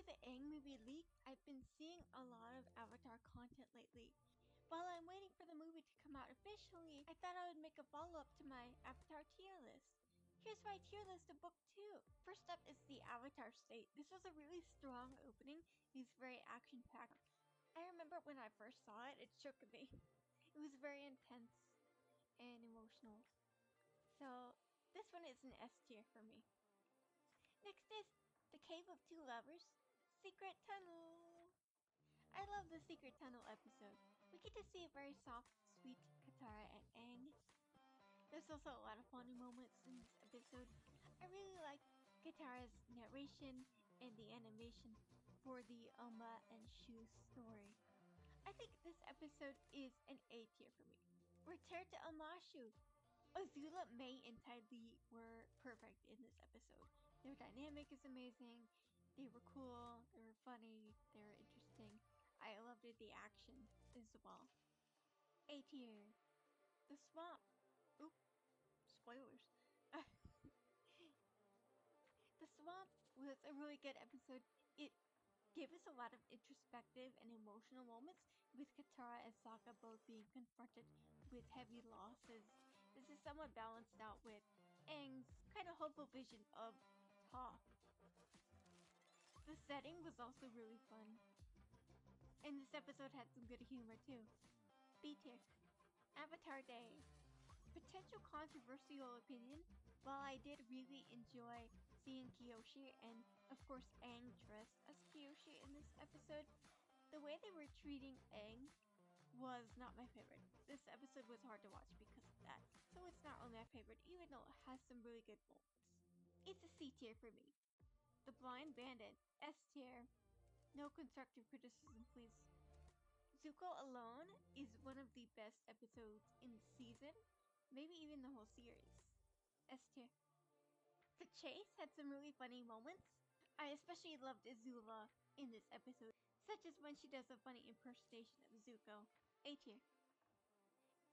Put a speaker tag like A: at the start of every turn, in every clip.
A: the Aang movie leak, I've been seeing a lot of Avatar content lately. While I'm waiting for the movie to come out officially, I thought I would make a follow-up to my Avatar tier list. Here's my tier list of book 2. First up is the Avatar State. This was a really strong opening. It's very action-packed. I remember when I first saw it, it shook me. It was very intense and emotional. So this one is an S tier for me. Next is The Cave of Two Lovers, Secret Tunnel. I love the Secret Tunnel episode. We get to see a very soft, sweet Katara and Aang. There's also a lot of funny moments in this episode. I really like Katara's narration and the animation for the Oma and Shu story. I think this episode is an A tier for me. Return to Omashu. Azula, May, and Ty Lee were perfect in this episode. Their dynamic is amazing. They were cool, they were funny, they were interesting. I loved the action as well. A tier. The Swamp. Oop, spoilers. The Swamp was a really good episode. It gave us a lot of introspective and emotional moments, with Katara and Sokka both being confronted with heavy losses. This is somewhat balanced out with Aang's kind of hopeful vision of Toph. The setting was also really fun, and this episode had some good humor too. B tier. Avatar Day. Potential controversial opinion, while I did really enjoy seeing Kyoshi and of course Aang dressed as Kyoshi in this episode, the way they were treating Aang was not my favorite. This episode was hard to watch because of that, so it's not really my favorite even though it has some really good moments. It's a C tier for me. The Blind Bandit, S tier. No constructive criticism please. Zuko alone is one of the best episodes in the season, maybe even the whole series. S tier. The Chase had some really funny moments. I especially loved Azula in this episode, such as when she does a funny impersonation of Zuko. A tier.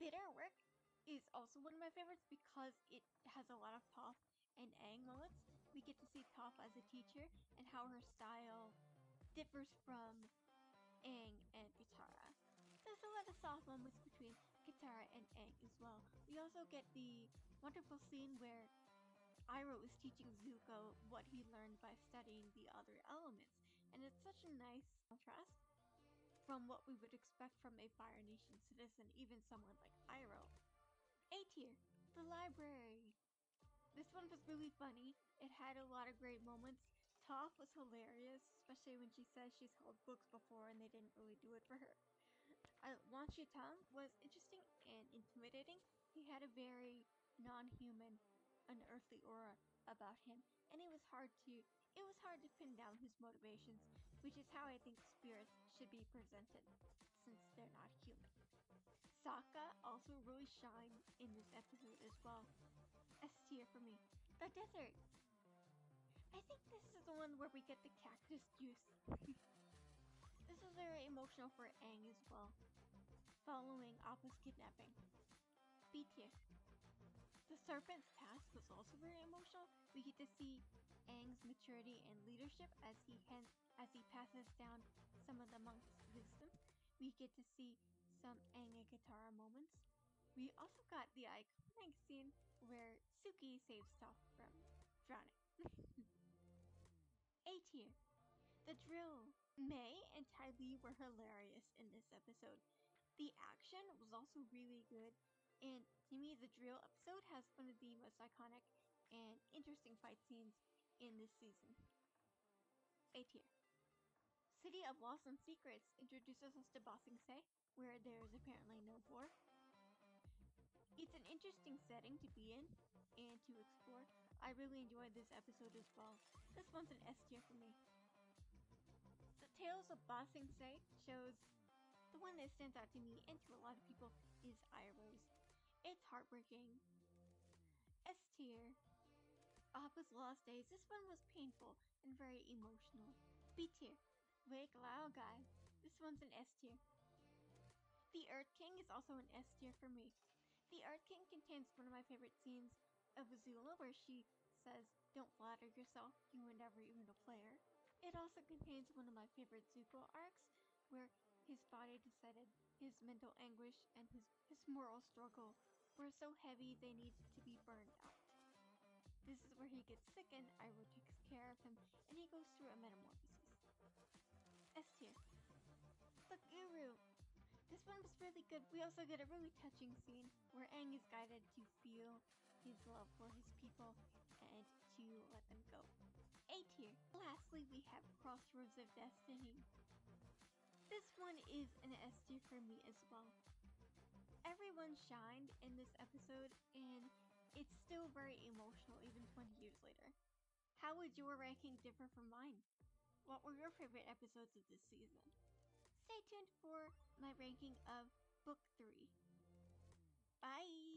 A: Bitter Work is also one of my favorites because it has a lot of Toph and Aang moments. We get to see Toph as a teacher and how her style differs from Aang and Katara. There's a lot of soft moments between Katara and Aang as well. We also get the wonderful scene where Iroh is teaching Zuko what he learned by studying the other elements, and it's such a nice contrast from what we would expect from a Fire Nation citizen, even someone like Iroh. A tier, The Library. This one was really funny. It had a lot of great moments. Toph was hilarious, especially when she says she's held books before and they didn't really do it for her. Wan Tong was interesting and intimidating. He had a very non-human, unearthly aura about him, and it was hard to pin down his motivations, which is how I think spirits should be presented, since they're not human. Sokka also really shined in this episode as well. S tier for me. The Desert. I think this is the one where we get the cactus juice. This is very emotional for Aang as well, following Appa's kidnapping. B tier. The Serpent's Past was also very emotional. We get to see Aang's maturity and leadership as he passes down some of the monks' wisdom. We get to see some Aang and Katara moments. We also got the iconic scene where Suki saves Toph from drowning. A tier. The Drill. May and Ty Lee were hilarious in this episode. The action was also really good, and to me the Drill episode has one of the most iconic and interesting fight scenes in this season. A tier. City of Lost and Secrets introduces us to Ba Sing Se, where there is apparently no war. It's an interesting setting to be in and to explore. I really enjoyed this episode as well. This one's an S tier for me. The Tales of Ba Sing Se shows the one that stands out to me and to a lot of people is Iroh's. It's heartbreaking. S tier. Appa's Lost Days. This one was painful and very emotional. B tier. Wake Lao Guy. This one's an S tier. The Earth King is also an S tier for me. The Earth King contains one of my favorite scenes of Azula where she says, "Don't flatter yourself, you were never even a player." It also contains one of my favorite Zuko arcs, where his body decided his mental anguish and his moral struggle were so heavy they needed to be burned out. This is where he gets sick and Iroh takes care of him and he goes through a metamorphosis. S tier. The Guru. This one was really good. We also get a really touching scene where Aang is guided to feel his love for his people and to let them go. A tier. Lastly, we have Crossroads of Destiny. This one is an S tier for me as well. Everyone shined in this episode, and it's still very emotional even 20 years later. How would your ranking differ from mine? What were your favorite episodes of this season? Stay tuned for my ranking of Book 3. Bye!